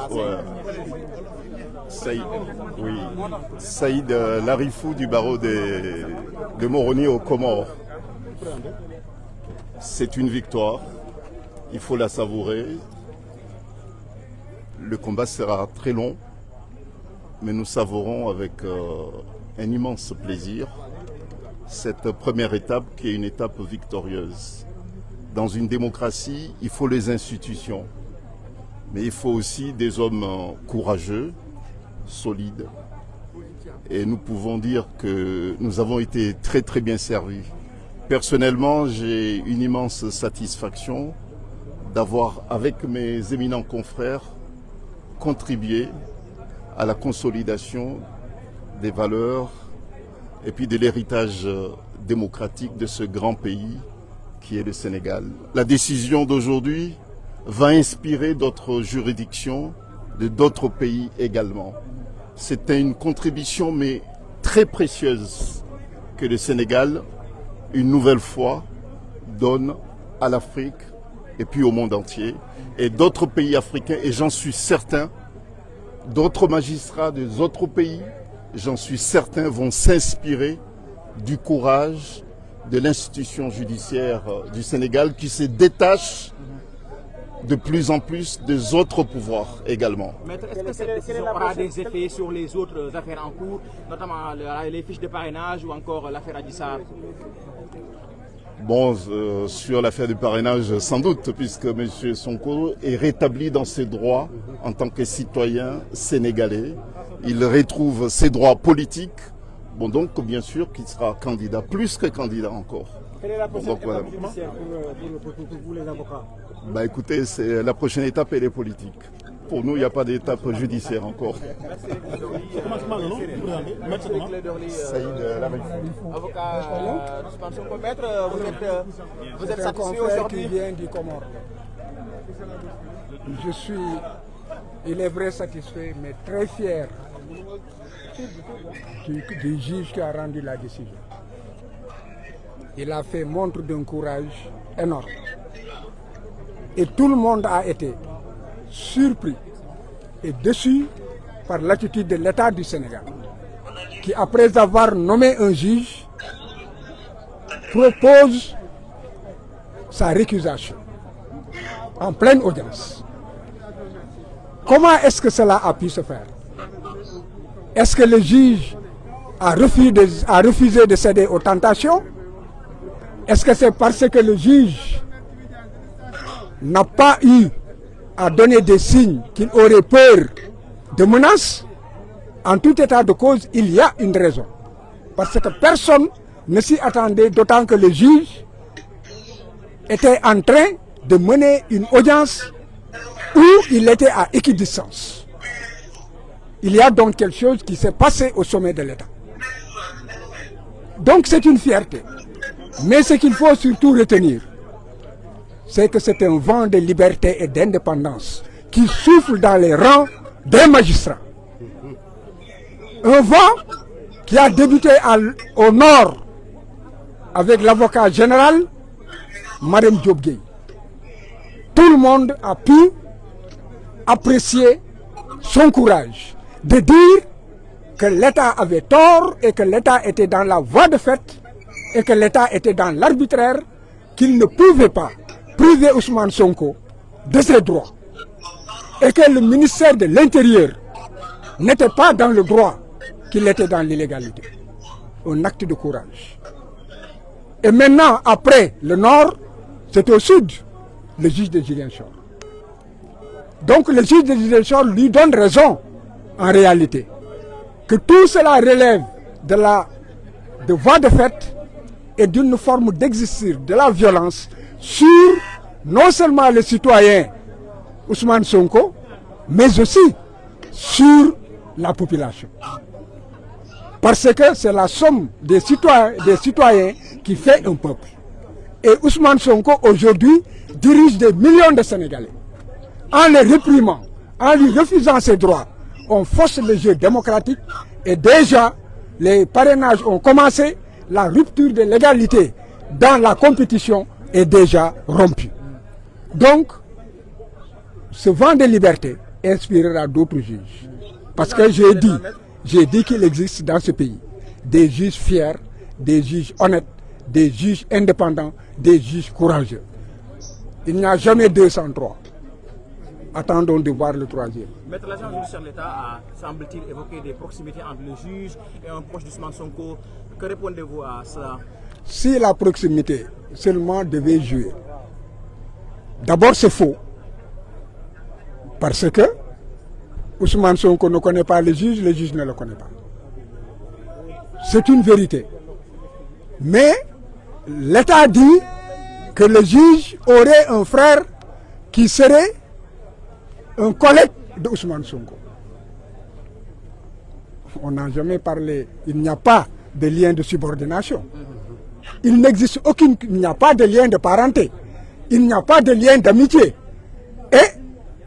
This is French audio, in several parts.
Ouais. Saïd Larifou du barreau de Moroni aux Comores. C'est une victoire, il faut la savourer. Le combat sera très long, mais nous savourons avec un immense plaisir cette première étape qui est une étape victorieuse. Dans une démocratie, il faut les institutions, mais il faut aussi des hommes courageux, solides. Et nous pouvons dire que nous avons été très très bien servis. Personnellement, j'ai une immense satisfaction d'avoir, avec mes éminents confrères, contribué à la consolidation des valeurs et puis de l'héritage démocratique de ce grand pays qui est le Sénégal. La décision d'aujourd'hui va inspirer d'autres juridictions de d'autres pays également. C'était une contribution mais très précieuse que le Sénégal, une nouvelle fois, donne à l'Afrique et puis au monde entier. Et d'autres pays africains, et j'en suis certain, d'autres magistrats des autres pays, j'en suis certain, vont s'inspirer du courage de l'institution judiciaire du Sénégal qui se détache de plus en plus des autres pouvoirs également. Maître, est-ce que cette décision aura des effets sur les autres affaires en cours, notamment les fiches de parrainage ou encore l'affaire Adji Sarr? Bon, sur l'affaire du parrainage, sans doute, puisque M. Sonko est rétabli dans ses droits en tant que citoyen sénégalais. Il retrouve ses droits politiques. Bon, donc, bien sûr qu'il sera candidat, plus que candidat encore. Quelle est la prochaine étape judiciaire pour vous, les avocats? Bah écoutez, la prochaine étape, elle est politique. Pour nous, il n'y a pas d'étape judiciaire encore. Saïd Larifou. Avocat d'Ousmane Sonko. Maître, vous êtes satisfait aujourd'hui? Qui vient du Comore. Je suis, il est vrai, satisfait, mais très fier du juge qui a rendu la décision. Il a fait montre d'un courage énorme. Et tout le monde a été surpris et déçu par l'attitude de l'État du Sénégal, qui, après avoir nommé un juge, propose sa récusation en pleine audience. Comment est-ce que cela a pu se faire? Est-ce que le juge a refusé de céder aux tentations? Est-ce que c'est parce que le juge n'a pas eu à donner des signes qu'il aurait peur de menaces? En tout état de cause, il y a une raison. Parce que personne ne s'y attendait, d'autant que le juge était en train de mener une audience où il était à équidistance. Il y a donc quelque chose qui s'est passé au sommet de l'État. Donc c'est une fierté. Mais ce qu'il faut surtout retenir, c'est que c'est un vent de liberté et d'indépendance qui souffle dans les rangs des magistrats. Un vent qui a débuté au nord avec l'avocat général, Mme Diop Gueye. Tout le monde a pu apprécier son courage de dire que l'État avait tort et que l'État était dans la voie de fait et que l'État était dans l'arbitraire, qu'il ne pouvait pas priver Ousmane Sonko de ses droits et que le ministère de l'Intérieur n'était pas dans le droit, qu'il était dans l'illégalité. Un acte de courage. Et maintenant, après le nord, c'est au sud, le juge de Ziguinchor. Donc le juge de Ziguinchor lui donne raison, en réalité, que tout cela relève de voie de fait et d'une forme d'exercice de la violence sur non seulement les citoyens Ousmane Sonko, mais aussi sur la population. Parce que c'est la somme des citoyens qui fait un peuple. Et Ousmane Sonko aujourd'hui dirige des millions de Sénégalais. En les réprimant, en lui refusant ses droits, on force le jeu démocratique et déjà les parrainages ont commencé, la rupture de l'égalité dans la compétition est déjà rompu. Donc, ce vent de liberté inspirera d'autres juges. Parce que j'ai dit qu'il existe dans ce pays des juges fiers, des juges honnêtes, des juges indépendants, des juges courageux. Il n'y a jamais 203. Attendons de voir le troisième. Maître, l'agent judiciaire de l'État a, semble-t-il, évoqué des proximités entre le juge et un proche d'Ousmane Sonko. Que répondez-vous à cela? Si la proximité seulement devait jouer, d'abord c'est faux. Parce que Ousmane Sonko ne connaît pas le juge ne le connaît pas. C'est une vérité. Mais l'État dit que le juge aurait un frère qui serait un collègue de Ousmane Sonko. On n'a jamais parlé, il n'y a pas de lien de subordination. Il n'existe il n'y a pas de lien de parenté. Il n'y a pas de lien d'amitié. Et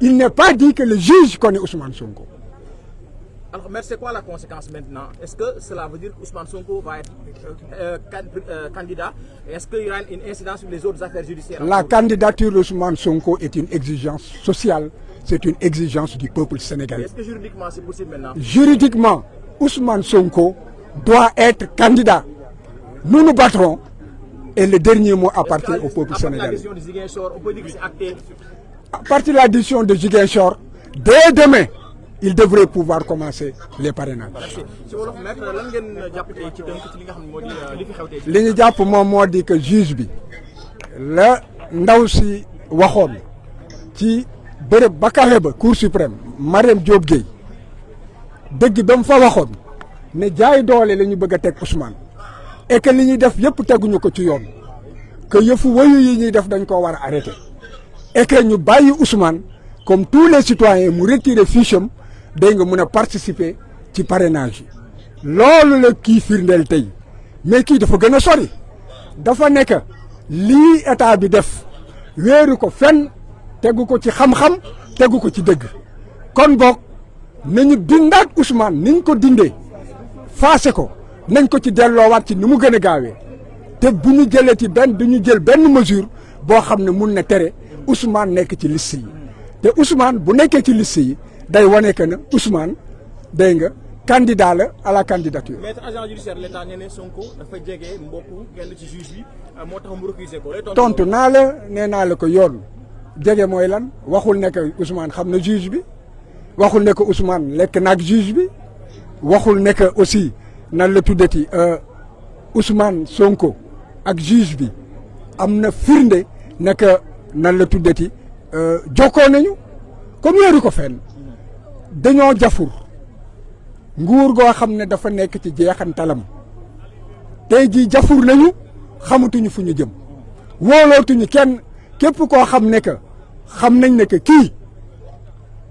il n'est pas dit que le juge connaît Ousmane Sonko. Alors, mais c'est quoi la conséquence maintenant? Est-ce que cela veut dire qu'Ousmane Sonko va être candidat? Est-ce qu'il y aura une incidence sur les autres affaires judiciaires? La candidature d'Ousmane Sonko est une exigence sociale, c'est une exigence du peuple sénégalais. Est-ce que juridiquement c'est possible maintenant? Juridiquement, Ousmane Sonko doit être candidat. Nous nous battrons et le dernier mot appartient au peuple sénégalais. On peut dire que c'est acté. À partir de la décision de Ziguinchor, dès demain, il devrait pouvoir commencer les parrainages. li ñu jàpp moom moo di que juge bi la ndaw si waxoon ci bërëb ba kawe ba cour suprême Mariam Diop Gueye dëgg ba mu fa waxoon ne jaay doole la ñu bëgg a teg Ousmane et que li ñuy def yëpp teguñu ko ci yoon que yëfu wayu yi ñuy def dañ koo war a arrêté et que ñu bàyyi Ousmane comme tous les citoyens mu retirer fiche am day nga mun a participer ci parrainage yi loolu la kii firndeel tey mais kii dafa gën a sori dafa nekk lii état bi def wéeru ko fenn tegu ko ci xam-xam tegu ko ci dëgg kon boog nañu dindaat Ousmane niñ ko dindee faase ko nañ ko ci delloowaat ci ni mu gën a gaawee te bu ñu jëlee ci du ñu jël benn mesure boo xam ne mun na tere Ousmane nekk ci liste yi te Ousmane bu nekkee ci liste yi day wane que ne Ousmane day nga candidat la à la candidature. Maître agent judiciaire l'État nee na Sonko dafa jege mbokku kenn ci juge bi moo tax mu recusé ko. tontu naa la nee naa la ko yoon jege mooy lan waxul ne que Ousmane xam na juge bi waxul ne que Ousmane lekk naag juge bi waxul ne que aussi nan la tuddati Ousmane Sonko ak juge bi am na firnde ne que nan la tuddati jokkoo nañu comme yooru ko fenn dañoo jafur nguur goo xam ne dafa nekk ci jeexantalam tey jii jafur nañu xamatuñu fu ñu jëm wóolootuñu kenn képp koo xam ne que xam nañ ne que kii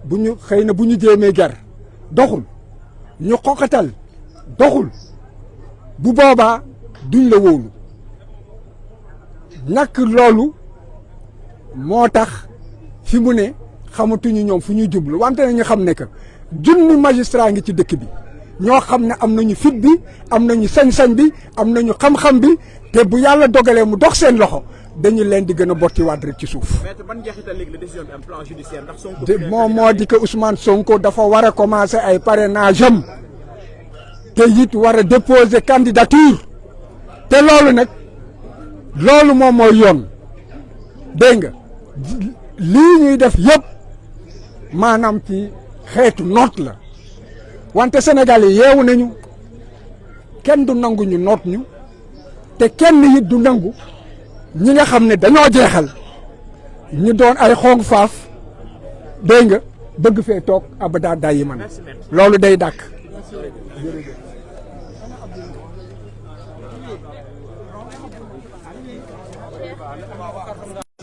bu ñu xëy na bu ñu jéemee ger doxul ñu xoqatal doxul bu boobaa duñ la wóolu ñàkk loolu moo tax fi mu ne xamatuñu ñoom fu ñuy jublu wante nañu xam ne que junni magistrat ngi ci dëkk bi ñoo xam ne am nañu fit bi am nañu sañ-sañ bi am nañu xam-xam bi te bu yàlla dogalee mu dox seen loxo dañu leen di gën a bottiwaat rek ci suuf. Maître, ban njeexital léegi la décision bi am plan judiciaire ndax Sonko moom moo di que Ousmane Sonko dafa war a commencer ay parrainage am te it war a déposer candidature te loolu nag loolu moom mooy yoon dégg nga lii ñuy def yëpp maanaam ci xeetu noot la wante Sénégal yi yeewu nañu kenn du nangu ñu noot ñu te kenn it du nangu ñi nga xam ne dañoo jeexal ñu doon ay xong faaf dégg nga bëgg fee toog abada dayi man loolu day dàkk.